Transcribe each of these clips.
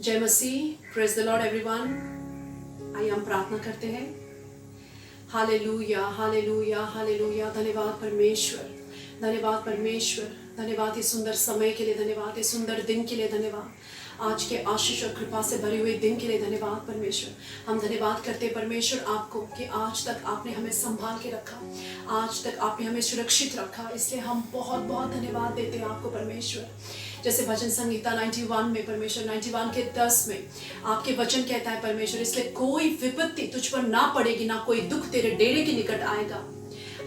जय मसीह, praise the Lord everyone. आइए हम प्रार्थना करते हैं। Hallelujah, hallelujah, hallelujah. धन्यवाद परमेश्वर, धन्यवाद परमेश्वर, धन्यवाद इस सुंदर समय के लिए, धन्यवाद इस सुंदर दिन के लिए, धन्यवाद आज के आशीष और कृपा से भरे हुए दिन के लिए, धन्यवाद परमेश्वर। हम धन्यवाद करते हैं परमेश्वर आपको कि आज तक आपने हमें संभाल के रखा, आज तक आपने हमें सुरक्षित रखा, इसलिए हम बहुत बहुत धन्यवाद देते हैं आपको परमेश्वर। जैसे भजन संहिता 91 में परमेश्वर 91 के 10 में आपके वचन कहता है परमेश्वर, इसलिए कोई विपत्ति तुझ पर ना पड़ेगी, ना कोई दुख तेरे डेरे के निकट आएगा।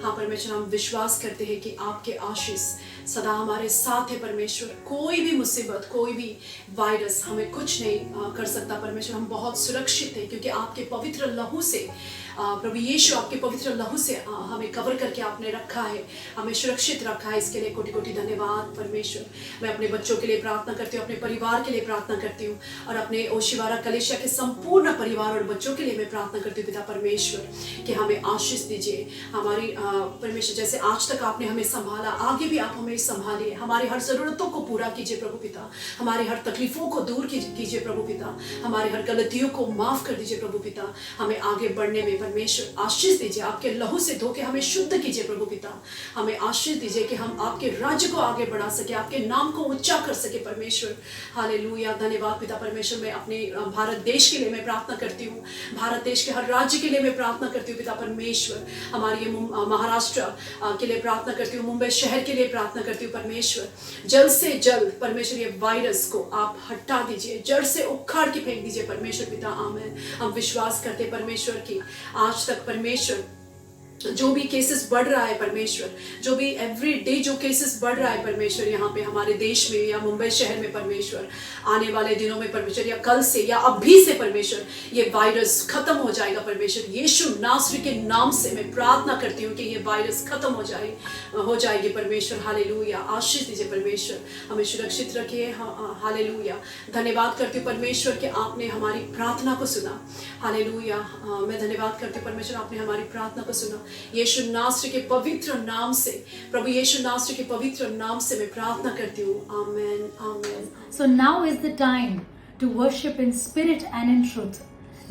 हाँ परमेश्वर, हम विश्वास करते हैं कि आपके आशीष सदा हमारे साथ है परमेश्वर। कोई भी मुसीबत, कोई भी वायरस हमें कुछ नहीं कर सकता परमेश्वर। हम बहुत सुरक्षित हैं क्योंकि आपके पवित्र लहू से, प्रभु यीशु आपके पवित्र लहू से हमें कवर करके आपने रखा है, हमें सुरक्षित रखा है। इसके लिए कोटि कोटि धन्यवाद परमेश्वर। मैं अपने बच्चों के लिए प्रार्थना करती हूँ, अपने परिवार के लिए प्रार्थना करती हूँ और अपने ओशिवारा कलेशिया के संपूर्ण परिवार और बच्चों के लिए मैं प्रार्थना करती हूँ पिता परमेश्वर कि हमें आशीष दीजिए। हमारी परमेश्वर जैसे आज तक आपने हमें संभाला, आगे भी आप हमें संभालिए। हमारी हर जरूरतों को पूरा कीजिए प्रभु पिता, हमारी हर तकलीफों को दूर कीजिए प्रभु पिता, हमारी हर गलतियों को माफ कर दीजिए प्रभु पिता। हमें आगे बढ़ने में परमेश्वर आशीष दीजिए, आपके लहू से धो के हमें शुद्ध कीजिए प्रभु पिता। हमें आशीष दीजिए कि हम आपके राज्य को आगे बढ़ा सके, आपके नाम को ऊंचा कर सके परमेश्वर। हालेलुया, धन्यवाद पिता परमेश्वर। मैं अपने भारत देश के लिए मैं प्रार्थना करती हूँ, भारत देश के हर राज्य के लिए मैं प्रार्थना करती हूँ पिता परमेश्वर। हमारी ये महाराष्ट्र के लिए प्रार्थना करती हूँ, मुंबई शहर के लिए प्रार्थना करती हूँ परमेश्वर। जल्द से जल्द परमेश्वर ये वायरस को आप हटा दीजिए, जड़ से उखाड़ के फेंक दीजिए परमेश्वर पिता। आमीन। हम विश्वास करते हैं परमेश्वर की आज तक परमेश्वर जो भी केसेस बढ़ रहा है परमेश्वर, जो भी एवरी डे जो केसेस बढ़ रहा है परमेश्वर यहाँ पे हमारे देश में या मुंबई शहर में परमेश्वर, आने वाले दिनों में परमेश्वर या कल से या अभी से परमेश्वर ये वायरस खत्म हो जाएगा परमेश्वर। यीशु नासरी के नाम से मैं प्रार्थना करती हूँ कि ये वायरस खत्म हो जाएगी परमेश्वर। हालेलुया, आशीष दीजिए परमेश्वर, हमें सुरक्षित रखिए। हालेलुया, धन्यवाद करती हूँ परमेश्वर कि आपने हमारी प्रार्थना को सुना। हालेलुया, मैं धन्यवाद करती हूँ परमेश्वर, आपने हमारी प्रार्थना को सुना। यीशु नासरी के पवित्र नाम से, प्रभु यीशु नासरी के पवित्र नाम से मैं प्रार्थना करती हूँ। आमेन, आमेन। So now is the time to worship in spirit and in truth.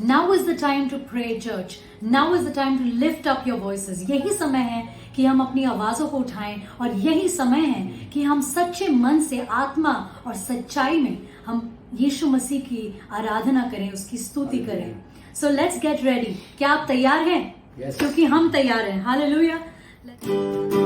Now is the time to pray, church. Now is the time to lift up your voices. यही समय है कि हम अपनी आवाजों को उठाएं और यही समय है कि हम सच्चे मन से, आत्मा और सच्चाई में हम यीशु मसीह की आराधना करें, उसकी स्तुति करें। So let's get ready. क्या आप तैयार हैं? Yes. क्योंकि हम तैयार हैं। हालेलुया। तैयार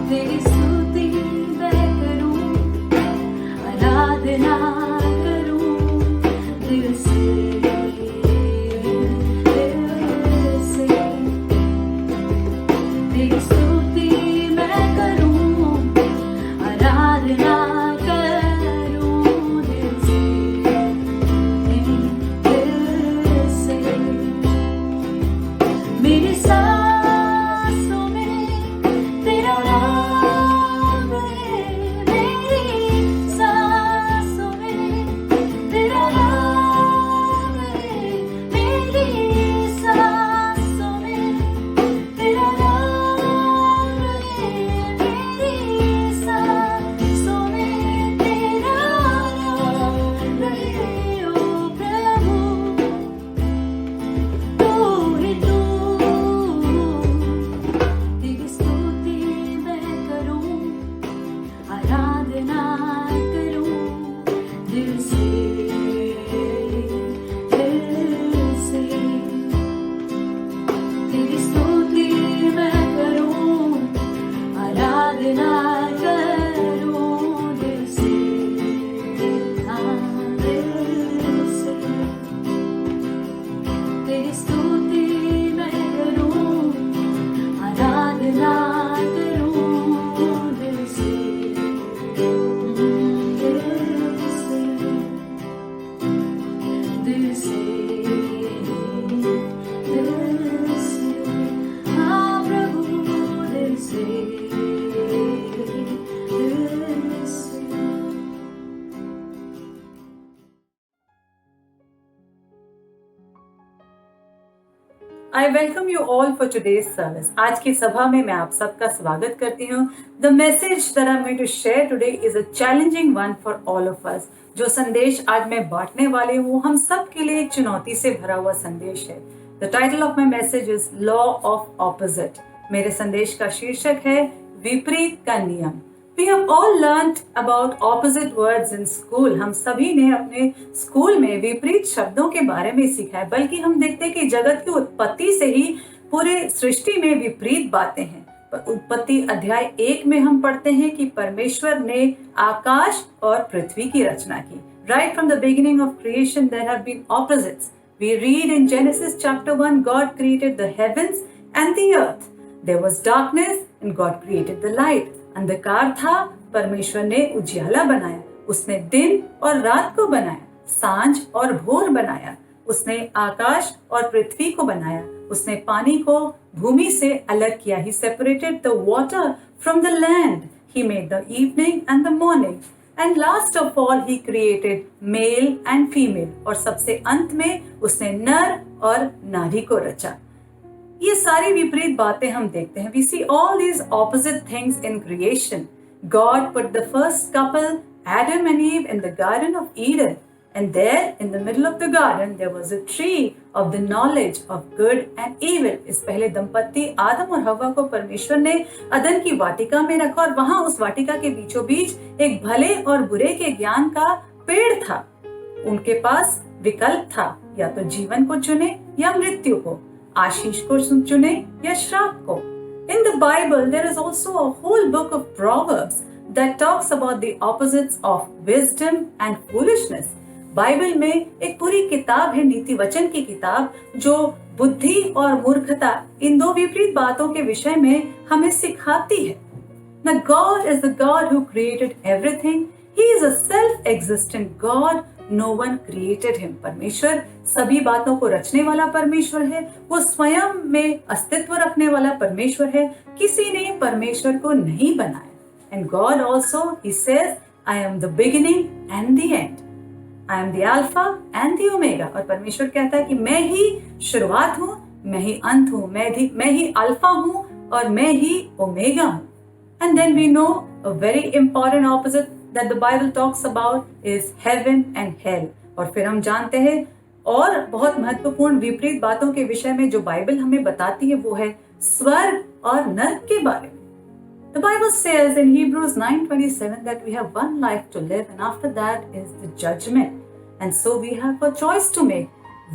तेरी स्तुति मैं करूं, आराधना करूं दिल से, दिल से। तेरी स्तुति मैं करूं, आराधना करूं दिल से, दिल से। मेरी सांसों में तेरा नाम है, मेरी सांसों में तेरा नाम है, मेरी सांसों में तेरा नाम है, मेरी सांसों में तेरा नाम है। ओ प्रभु तू ही तू, तेरी स्तुति मैं करूं, आराधना करूं दिल से, दिल से। तेरी स्तुति मैं करूं, आराधना करूं दिल से, हाँ दिल से। तेरी स्तुति मैं करूं, आराधना करूं दिल से, दिल से, दिल से, हाँ प्रभु दिल से, दिल से। I welcome you all for today's service. आज की सभा में मैं आप सबका स्वागत करती हूँ. The message that I'm going to share today is a challenging one for all of us. जो संदेश आज मैं बांटने वाली हूँ हम सब के लिए एक चुनौती से भरा हुआ संदेश है. The title of my message is Law of Opposite. मेरे संदेश का शीर्षक है विपरीत का नियम. We have all learned about opposite words in school. हम सभी ने अपने स्कूल में विपरीत शब्दों के बारे में सीखा है. बल्कि हम देखते हैं कि जगत की उत्पत्ति से ही पूरे सृष्टि में विपरीत बातें हैं. उत्पत्ति अध्याय 1 में हम पढ़ते हैं कि परमेश्वर ने आकाश और पृथ्वी की रचना की. Right from the beginning of creation there have been opposites. We read in Genesis chapter 1, God created the heavens and the earth. There was darkness and God created the light. अंधकार था, परमेश्वर ने उजियाला बनाया. उसने दिन और रात को बनाया, सांझ और भोर बनाया. उसने आकाश और पृथ्वी को बनाया. उसने पानी को भूमि से अलग किया. He separated the water from the land. He made the evening and the morning. And last of all, he created male and female. और सबसे अंत में उसने नर और नारी को रचा. ये सारी विपरीत बातें हम देखते हैं. We see all these opposite things in creation. God put the first couple, Adam and Eve, in the Garden of Eden. And there, in the middle of the garden, there was a tree of the knowledge of good and evil. इस पहले दंपत्ति आदम और हवा को परमेश्वर ने अदन की वाटिका में रखा और वहां उस वाटिका के बीचों बीच एक भले और बुरे के ज्ञान का पेड़ था. उनके पास विकल्प था, या तो जीवन को चुने या मृत्यु को, आशीष को चुने या श्राप को. In the Bible, there is also a whole book of Proverbs that talks about the opposites of wisdom and foolishness. Bible में एक पूरी किताब है, नीति वचन की किताब, जो बुद्धि और मूर्खता इन दो विपरीत बातों के विषय में हमें सिखाती है. Now God is the God who created everything. He is a self-existent God. No one created him. परमेश्वर सभी बातों को रचने वाला परमेश्वर है. वो स्वयं में अस्तित्व रखने वाला परमेश्वर है. किसी ने परमेश्वर को नहीं बनाया. And God also, He says, I am the beginning and the end. I am the Alpha and the Omega. और परमेश्वर कहता है कि मैं ही शुरुआत हूँ, मैं ही अंत हूँ, मैं ही अल्फा हूँ और मैं ही ओमेगा हूँ. And then we know a very important opposite that the Bible talks about is heaven and hell. और फिर हम जानते हैं और बहुत महत्वपूर्ण विपरीत बातों के विषय में जो बाइबल हमें बताती है वो है स्वर्ग और नरक के बारे में. The Bible says in Hebrews 9:27 that we have one life to live and after that is the judgment. And so we have a choice to make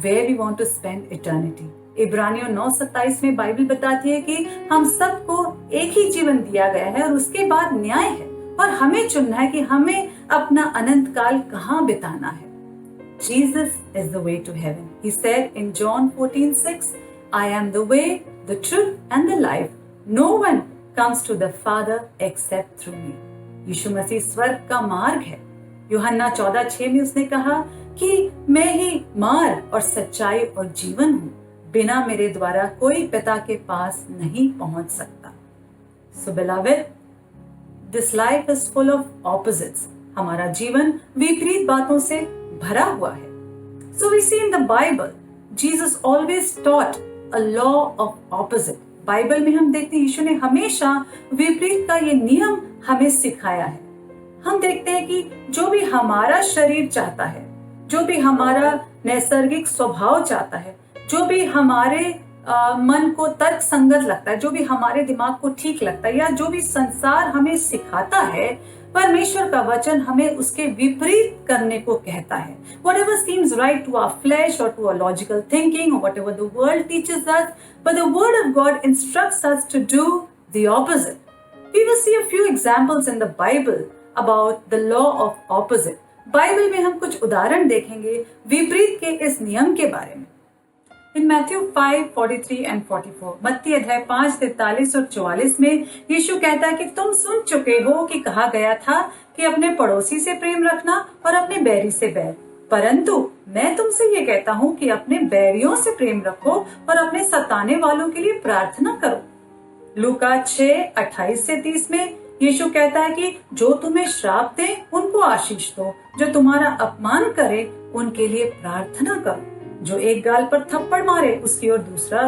where we want to spend eternity. इब्रानियों 9:27 में Bible बताती है कि हम सबको एक ही जीवन दिया गया है और उसके बाद न्याय है और हमें चुनना है कि हमें अपना अनंत काल कहाँ बिताना है। Jesus is the way to heaven. He said in John 14:6, I am the way, the truth and the life. No one comes to the Father except through me. यीशु मसीह स्वर्ग का मार्ग है। यूहन्ना 14:6 में उसने कहा कि मैं ही मार्ग और सच्चाई और जीवन हूँ, बिना मेरे द्वारा कोई पिता के पास नहीं पहुंच सकता। So beloved, this life is full of opposites. हमारा जीवन विपरीत बातों से भरा हुआ है। So we see in the Bible, Jesus always taught a law of opposite. Bible में हम देखते हैं यीशु ने हमेशा विपरीत का ये नियम हमें सिखाया है। हम देखते हैं कि जो भी हमारा शरीर चाहता है, जो भी हमारा नैसर्गिक स्वभाव चाहता है, जो भी हमारे मन को तर्क संगत लगता है, जो भी हमारे दिमाग को ठीक लगता है, या जो भी संसार हमें सिखाता है, परमेश्वर का वचन हमें उसके विपरीत करने को कहता है। Whatever seems right to our flesh or to our logical thinking or whatever the world teaches us, but the word of God instructs us to do the opposite. We will see a few examples in the Bible about the law of opposite. Bible में हम कुछ उदाहरण देखेंगे विपरीत के इस नियम के बारे में। In Matthew 5:43 and 44, मत्ती अध्याय 5:43 और 44 में यीशु कहता है कि तुम सुन चुके हो कि कहा गया था कि अपने पड़ोसी से प्रेम रखना और अपने बैरी से बैर, परंतु मैं तुमसे ये कहता हूँ कि अपने बैरियों से प्रेम रखो और अपने सताने वालों के लिए प्रार्थना करो। लूका 6:28-30 में यीशु कहता है कि जो तुम्हें श्राप दे उनको आशीष दो, जो तुम्हारा अपमान करे उनके लिए प्रार्थना करो, जो एक गाल पर थप्पड़ मारे उसकी ओर दूसरा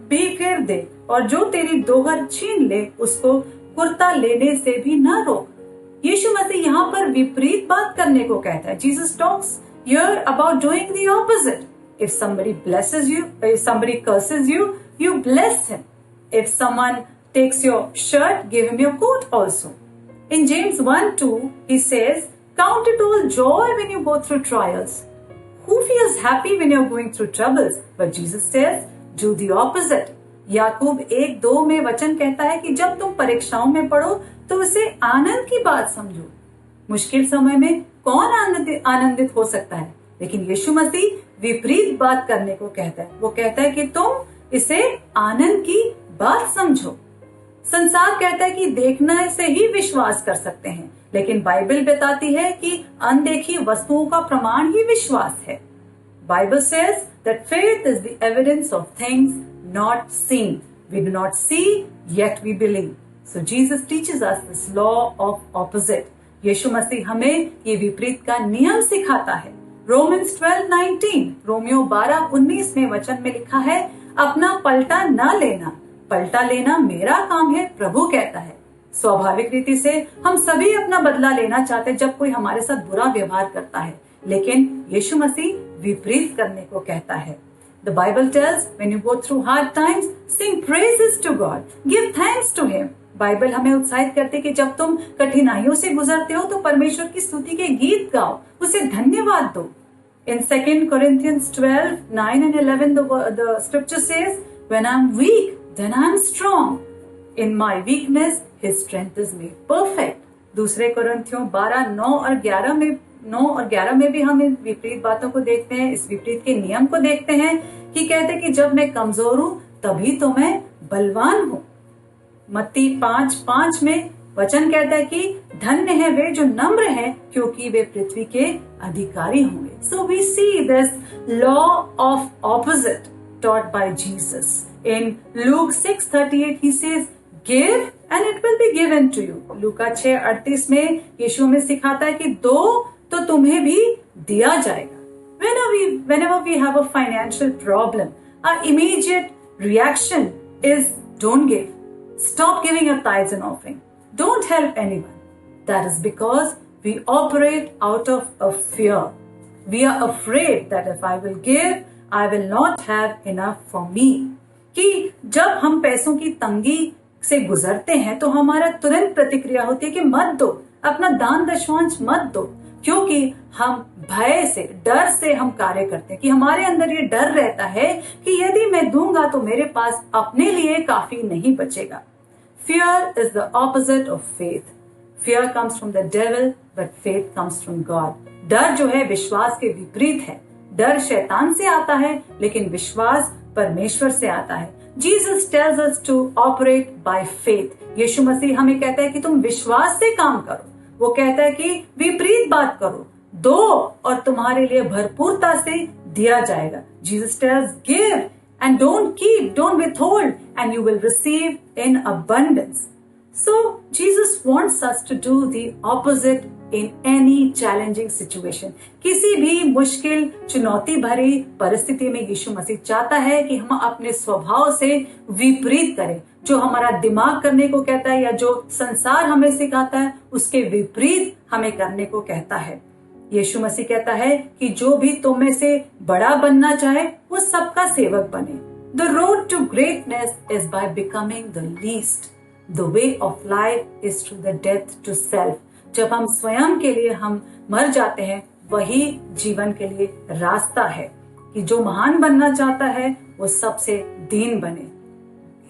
भी फेर दे, और जो तेरी दोहर छीन ले उसको कुर्ता लेने से भी न रोक। यीशु मसीह यहाँ पर विपरीत बात करने को कहता है। Jesus talks here about doing the opposite. If somebody blesses you, if somebody curses you, you bless him. If someone takes your shirt, give him your coat also. In James 1:2, he says, count it all joy when you go through trials. Who feels happy when you're going through troubles? But Jesus says, do the opposite. याकूब 1:2 में वचन कहता है कि जब तुम परीक्षाओं में पड़ो तो उसे आनंद की बात समझो। मुश्किल समय में कौन आनंदित हो सकता है, लेकिन यीशु मसीह विपरीत बात करने को कहता है। वो कहता है कि तुम इसे आनंद की बात समझो। संसार कहता है कि देखने से ही विश्वास कर सकते हैं, लेकिन बाइबल बताती है कि अनदेखी वस्तुओं का प्रमाण ही विश्वास है। Bible says that faith is the evidence of things not seen. We do not see, yet we believe. So Jesus teaches us this law of opposite. यीशु मसीह हमें ये विपरीत का नियम सिखाता है। Romans 12:19, रोमियो 12:19 में वचन में लिखा है, अपना पलटा न लेना, पलटा लेना मेरा काम है, प्रभु कहता है। स्वाभाविक रीति से हम सभी अपना बदला लेना चाहते हैं जब कोई हमारे साथ बुरा व्यवहार करता है, लेकिन यीशु मसीह विपरीत करने को कहता है। The Bible tells when you go through hard times, sing praises to God, give thanks to Him. Bible हमें उत्साहित करती है कि जब तुम कठिनाइयों से गुजरते हो तो परमेश्वर की स्तुति के गीत गाओ, उसे धन्यवाद दो। In 2 Corinthians 12:9 and 11, the scripture says, when I'm weak, then I'm strong. In my weakness, His strength is made perfect. दूसरे कोरिन्थियों 12:9 और 11 में भी हम इन विपरीत बातों को देखते हैं, इस विपरीत के नियम को देखते हैं कि कहते हैं कि जब मैं कमजोर हूं तभी तो मैं बलवान हूं। मत्ती 5:5 में वचन कहता है कि धन्य है वे जो नम्र हैं, क्योंकि वे पृथ्वी के अधिकारी होंगे। So we see this law of opposite taught by Jesus. In Luke 6:38 he says, give and it will be given to you. लूका 6:38 में यीशु में सिखाता है कि दो तो तुम्हें भी दिया जाएगा। Whenever we have a financial problem, our immediate reaction is don't give. Stop giving your tithes and offering. Don't help anyone. That is because we operate out of a fear. We are afraid that if I will give, I will not have enough for me. कि जब हम पैसों की तंगी से गुजरते हैं तो हमारा तुरंत प्रतिक्रिया होती है कि मत दो, अपना दान दशवांश मत दो, क्योंकि हम भय से, डर से हम कार्य करते हैं, कि हमारे अंदर ये डर रहता है कि यदि मैं दूंगा तो मेरे पास अपने लिए काफी नहीं बचेगा। Fear is the opposite of faith. Fear comes from the devil, but faith comes from God. डर जो है विश्वास के विपरीत है। डर शैतान से आता है, लेकिन विश्वास परमेश्वर से आता है। Jesus tells us to operate by faith. यीशु मसीह हमें कहता है कि तुम विश्वास से काम करो। वो कहता है कि विपरीत बात करो, दो और तुम्हारे लिए भरपूरता से दिया जाएगा। Jesus tells give and don't keep, don't withhold, and you will receive in abundance. So Jesus wants us to do the opposite in any challenging situation. किसी भी मुश्किल चुनौती भरी परिस्थिति में यीशु मसीह चाहता है कि हम अपने स्वभाव से विपरीत करें। जो हमारा दिमाग करने को कहता है या जो संसार हमें सिखाता है, उसके विपरीत हमें करने को कहता है। यीशु मसीह कहता है कि जो भी तुम में से बड़ा बनना चाहे वो सबका सेवक बने। The road to greatness is by becoming the least. The way of life is through the death to self. जब हम स्वयं के लिए हम मर जाते हैं, वही जीवन के लिए रास्ता है कि जो महान बनना चाहता है वो सबसे दीन बने।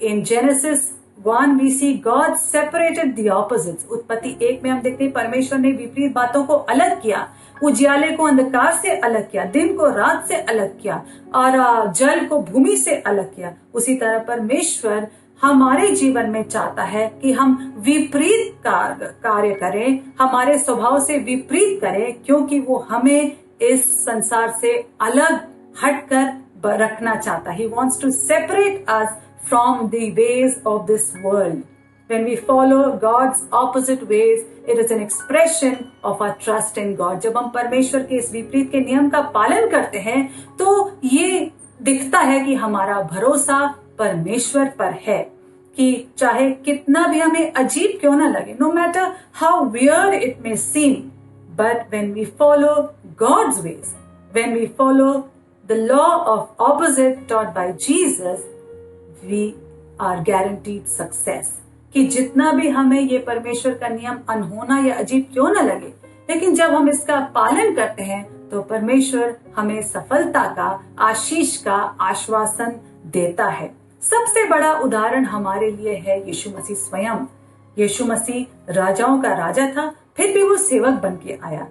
In Genesis 1 we see God separated the opposites. उत्पत्ति 1 में हम देखते हैं परमेश्वर ने विपरीत बातों को अलग किया। उजियाले को अंधकार से अलग किया, दिन को रात से अलग किया और जल को भूमि से अलग किया। उसी तरह परमेश्वर हमारे जीवन में चाहता है कि हम विपरीत कार्य करें, हमारे स्वभाव से विपरीत करें, क्योंकि वो हमें इस संसार से अलग हटकर रखना चाहता है। He wants to separate us from the ways of this world. When we follow God's opposite ways, it is an expression of our trust in God. जब हम परमेश्वर के इस विपरीत के नियम का पालन करते हैं, तो ये दिखता है कि हमारा भरोसा परमेश्वर पर है, कि चाहे कितना भी हमें अजीब क्यों ना लगे, no matter how weird it may seem, but when we follow God's ways, when we follow the law of opposite taught by Jesus, we are guaranteed success. कि जितना भी हमें ये परमेश्वर का नियम अनहोना या अजीब क्यों ना लगे, लेकिन जब हम इसका पालन करते हैं तो परमेश्वर हमें सफलता का, आशीष का आश्वासन देता है। सबसे बड़ा उदाहरण हमारे लिए है यीशु मसीह स्वयं। यीशु मसीह राजाओं का राजा था, फिर भी वो सेवक बन के आया।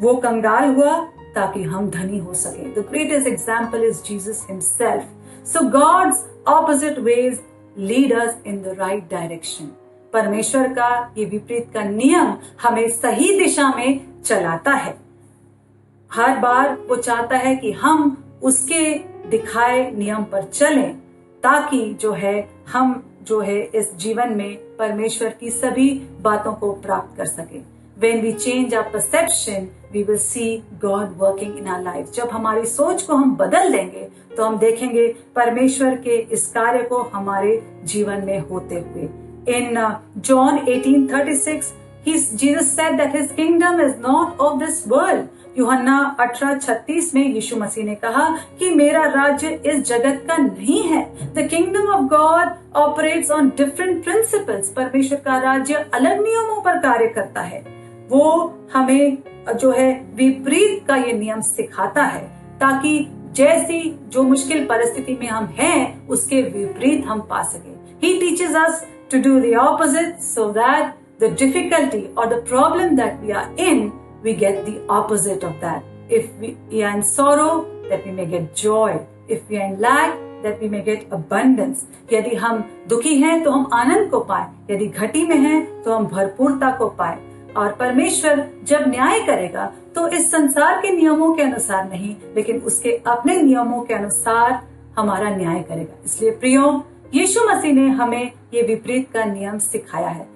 वो कंगाल हुआ ताकि हम धनी हो सके। The greatest example is Jesus himself. So God's opposite ways lead us in the right direction. परमेश्वर का ये विपरीत का नियम हमें सही दिशा में चलाता है। हर बार वो चाहता है कि हम उसके दिखाए नियम पर चलें, ताकि जो है हम जो है इस जीवन में परमेश्वर की सभी बातों को प्राप्त कर सके। When we change our perception, we will see God working in our lives. जब हमारी सोच को हम बदल देंगे तो हम देखेंगे परमेश्वर के इस कार्य को हमारे जीवन में होते हुए। In John 18:36, Jesus said that his kingdom is not of this world. यूहन्ना 18:36 में यीशु मसीह ने कहा कि मेरा राज्य इस जगत का नहीं है। The kingdom of God operates on different principles. परमेश्वर का राज्य अलग नियमों पर कार्य करता है। वो हमें जो है विपरीत का ये नियम सिखाता है, ताकि जैसी जो मुश्किल परिस्थिति में हम हैं उसके विपरीत हम पा सके। He teaches us to do the opposite so that the difficulty or the problem that we are in, we get the opposite of that. If we are in sorrow, that we may get joy. If we are in lack, that we may get abundance. यदि हम दुखी हैं तो हम आनंद को पाए, यदि घटी में हैं तो हम भरपूरता को पाए। और परमेश्वर जब न्याय करेगा तो इस संसार के नियमों के अनुसार नहीं, लेकिन उसके अपने नियमों के अनुसार हमारा न्याय करेगा। इसलिए प्रियो, यीशु मसीह ने हमें ये विपरीत का नियम सिखाया है।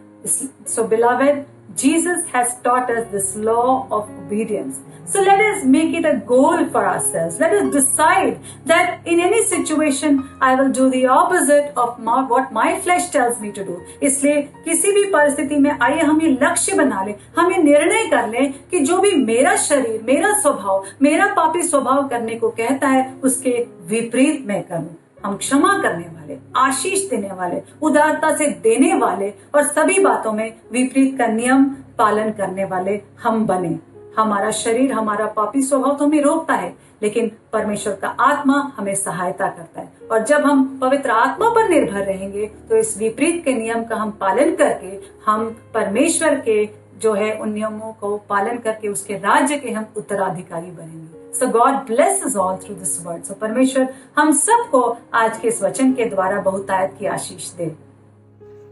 So beloved, Jesus has taught us this law of obedience. So let us make it a goal for ourselves. Let us decide that in any situation I will do the opposite of what my flesh tells me to do. इसलिए किसी भी परिस्थिति में आइए हम ये लक्ष्य बना लें, हम ये निर्णय कर लें कि जो भी मेरा शरीर, मेरा स्वभाव, मेरा पापी स्वभाव करने को कहता है, उसके विपरीत मैं करूं। हम क्षमा करने वाले, आशीष देने वाले, उदारता से देने वाले और सभी बातों में विपरीत का नियम पालन करने वाले हम बने। हमारा शरीर, हमारा पापी स्वभाव तो हमें रोकता है, लेकिन परमेश्वर का आत्मा हमें सहायता करता है। और जब हम पवित्र आत्मा पर निर्भर रहेंगे तो इस विपरीत के नियम का हम पालन करके हम परमेश्वर के जो है उन नियमों को पालन करके उसके राज्य के हम उत्तराधिकारी बनेंगे। So God blesses all through this word. So परमेश्वर हम सबको आज के इस वचन के द्वारा बहुतायत की आशीष दे।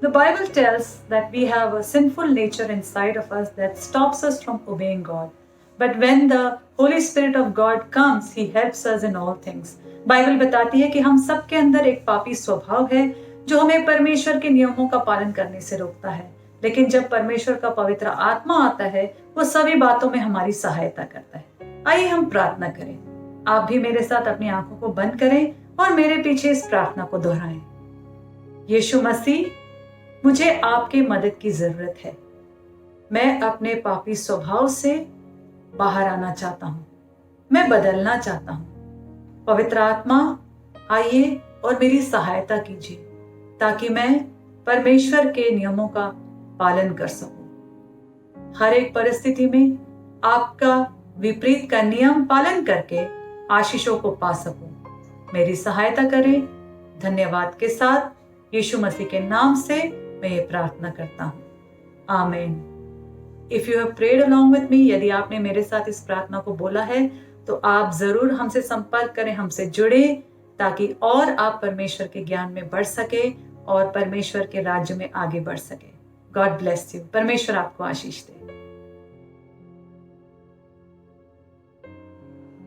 The Bible tells that we have a sinful nature inside of us that stops us from obeying God. But when the Holy Spirit of God comes, He helps us in all things. Bible बताती है कि हम सबके अंदर एक पापी स्वभाव है जो हमें परमेश्वर के नियमों का पालन करने से रोकता है, लेकिन जब परमेश्वर का पवित्र आत्मा आता है वो सभी बातों में हमारी सहायता करता है। आइए हम प्रार्थना करें। आप भी मेरे साथ अपनी आंखों को बंद करें और मेरे पीछे इस प्रार्थना को दोहराएं। यीशु मसीह, मुझे आपके मदद की जरूरत है। मैं अपने पापी स्वभाव से बाहर आना चाहता हूँ, मैं बदलना चाहता हूँ। पवित्र आत्मा आइए और मेरी सहायता कीजिए ताकि मैं परमेश्वर के नियमों का पालन कर सकूं। हर एक परिस्थिति में आपका विपरीत का नियम पालन करके आशीषों को पा सकूं। मेरी सहायता करें। धन्यवाद के साथ यीशु मसीह के नाम से मैं ये प्रार्थना करता हूँ, आमीन। If you have prayed along with me, यदि आपने मेरे साथ इस प्रार्थना को बोला है तो आप जरूर हमसे संपर्क करें, हमसे जुड़े, ताकि और आप परमेश्वर के ज्ञान में बढ़ सके और परमेश्वर के राज्य में आगे बढ़ सके। God bless you. परमेश्वर आपको आशीष दे।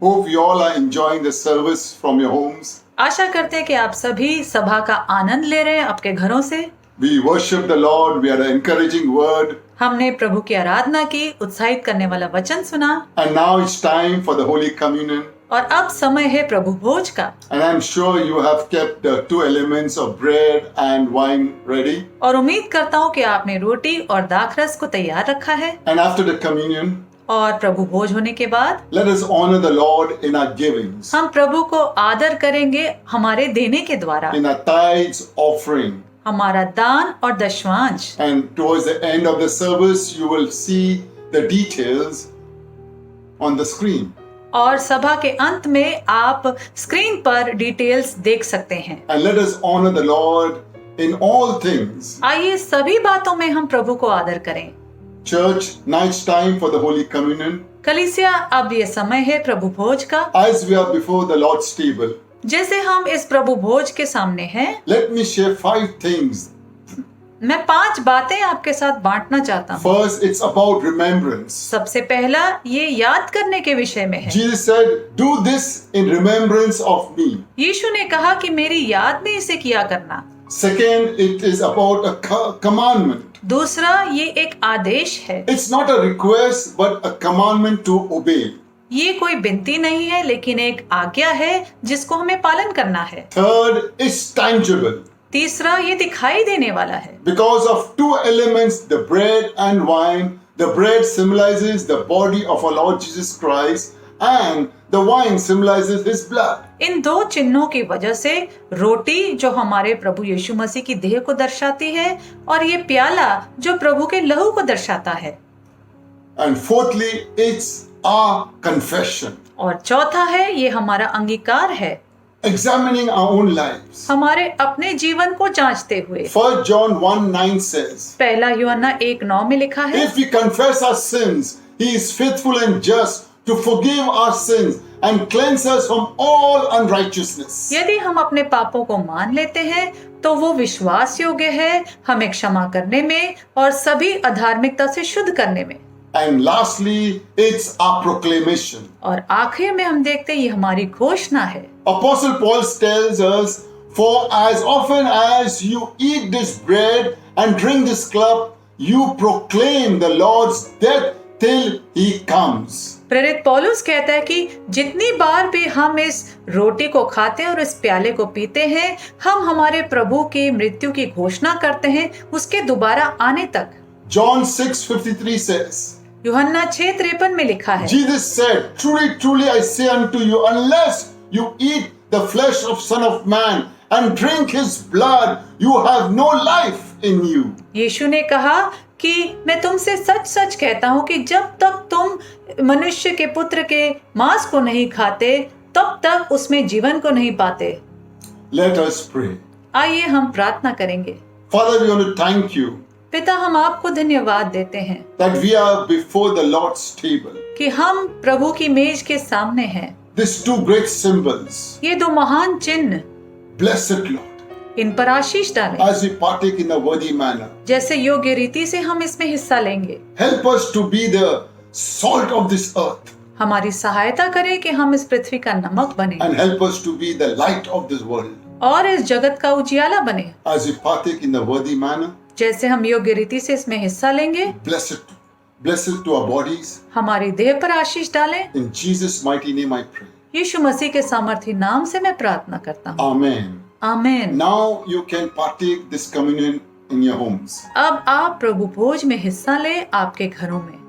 Hope you all are enjoying the service from your homes. आशा करते हैं कि आप सभी सभा का आनंद ले रहे हैं आपके घरों से। We worship the Lord. We had an encouraging word. हमने प्रभु की आराधना की, उत्साहित करने वाला वचन सुना। And now it's time for the Holy Communion. और अब समय है प्रभु भोज का। And I'm sure you have kept the two elements of bread and wine ready. और उम्मीद करता हूँ कि आपने रोटी और दाखरस को तैयार रखा है। And after the communion, और प्रभु भोज होने के बाद let us honor the Lord in our givings, हम प्रभु को आदर करेंगे हमारे देने के द्वारा, in our tithes offering. हमारा दान और दशवांश। And towards the end of the service, you will see the details on the screen. और सभा के अंत में आप स्क्रीन पर डिटेल्स देख सकते हैं। And let us honor the Lord in all things. आइए सभी बातों में हम प्रभु को आदर करें। Church, now it's time for the Holy Communion. कलीसिया, अब ये समय है प्रभु भोज का। As we are before the Lord's table, जैसे हम इस प्रभु भोज के सामने हैं, let me share 5 things. मैं 5 बातें आपके साथ बांटना चाहता हूँ। First, it's about remembrance. सबसे पहला ये याद करने के विषय में है। Jesus said, "Do this in remembrance of me." यीशु ने कहा कि मेरी याद में इसे किया करना। Second, it is about a commandment. दूसरा, ये एक आदेश है। It's not a request, but a commandment to obey. ये कोई विनती नहीं है, लेकिन एक आज्ञा है जिसको हमें पालन करना है। Third, it's tangible. तीसरा, ये दिखाई देने वाला है। Because of 2 elements, the bread and wine. The bread symbolizes the body of our Lord Jesus Christ, and the wine symbolizes His blood. इन 2 चिन्हों की वजह से रोटी जो हमारे प्रभु यीशु मसीह की देह को दर्शाती है और ये प्याला जो प्रभु के लहू को दर्शाता है। And fourthly, it's our confession. और चौथा है ये हमारा अंगीकार है, Examining our own lives. हमारे अपने जीवन को जांचते हुए। 1 John 1:9 says, पहला यूहन्ना 1:9 में लिखा है, "If we confess our sins, He is faithful and just to forgive our sins and cleanse us from all unrighteousness." यदि हम अपने पापों को मान लेते हैं तो वो विश्वास योग्य है हमें क्षमा करने में और सभी अधार्मिकता से शुद्ध करने में। And lastly, it's our proclamation. और आखिर में हम देखते हैं ये हमारी घोषणा है। Apostle Paul tells us, "For as often as you eat this bread and drink this cup, you proclaim the Lord's death till He comes." प्रेरित पौलुस कहता है कि जितनी बार भी हम इस रोटी को खाते हैं और इस प्याले को पीते हैं, हम हमारे प्रभु की मृत्यु की घोषणा करते हैं उसके दोबारा आने तक। John 6:53 says, यूहन्ना 6:53 में लिखा है, Jesus said, "Truly, truly, I say unto you, unless you eat the flesh of Son of Man and drink His blood, you have no life in you." यीशु ने कहा, कि मैं तुमसे सच सच कहता हूं कि जब तक तुम मनुष्य के पुत्र के मांस को नहीं खाते तब तक उसमें जीवन को नहीं पाते। Let us pray. आइए हम प्रार्थना करेंगे। Father, we want to thank you पिता, हम आपको धन्यवाद देते हैं that we are before the Lord's table. कि हम प्रभु की मेज के सामने हैं। These two great symbols, ये दो महान चिन्ह, blessed Lord, इन पर आशीष डालें। as we partake in a worthy manner. जैसे योग्य रीति से हम इसमें हिस्सा लेंगे। Help us to be the salt of this earth हमारी सहायता करें कि हम इस पृथ्वी का नमक बने and help us to be the light of this world. और इस जगत का उजियाला बने। As we partake in a worthy manner, जैसे हम योग्य रीति से इसमें हिस्सा लेंगे, blessed to our bodies. हमारी देह पर आशीष डालें। In Jesus' mighty name I pray. यीशु मसीह के सामर्थी नाम से मैं प्रार्थना करता हूँ। Amen. आमीन। Now you can partake this communion in your homes. अब आप प्रभु भोज में हिस्सा लें आपके घरों में।